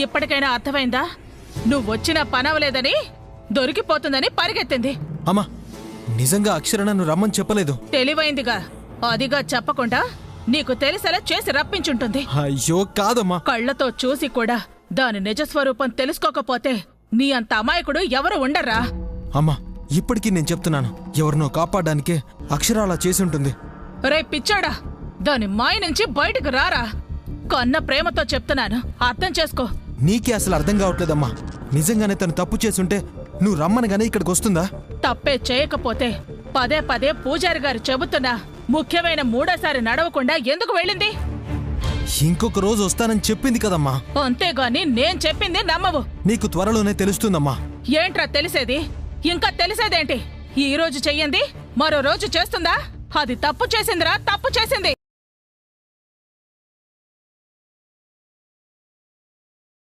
ఇప్పటికైనా అర్థమైందా? నువ్వొచ్చినా పనవలేదని, దొరికిపోతుందని పరిగెత్తింది. అమ్మా, నిజంగా అక్షర నన్ను రమ్మని చెప్పలేదు. తెలివైందిగా. అదిగా చెప్పకుండా నీకు తెలిసేలా చేసి రప్పించుంటుంది. అయ్యో కాదమ్మా. కళ్లతో చూసి కూడా దాని నిజస్వరూపం తెలుసుకోకపోతే నీ అంత అమాయకుడు ఎవరు ఉండర్రా. అమ్మా, ఇప్పటికీ నేను చెప్తున్నాను, ఎవరినో కాపాడడానికే అక్షర అలా చేసి ఉంటుంది. రే పిచ్చాడా, దాని మాయ నుంచి బయటకు రారా. కన్న ప్రేమతో చెప్తున్నాను, అర్థం చేసుకో. నీకే అసలు అర్థం కావట్లేదమ్మా. నిజంగానే తను తప్పు చేసుంటే నువ్వు రమ్మనగానే ఇక్కడికి వస్తుందా? తప్పే చేయకపోతే పదే పదే పూజారి గారు చెబుతున్నా ముఖ్యమైన మూడోసారి నడవకుండా ఎందుకు వెళ్ళింది? ఇంకొక రోజు వస్తానని చెప్పింది కదమ్మా. అంతేగాని నేను చెప్పింది నమ్మవు. నీకు త్వరలోనే తెలుస్తుందమ్మా. ఏంట్రా తెలిసేది? ఇంకా తెలిసేదేంటి? ఈ రోజు చెయ్యంది మరో రోజు చేస్తుందా? అది తప్పు చేసిందిరా, తప్పు చేసింది.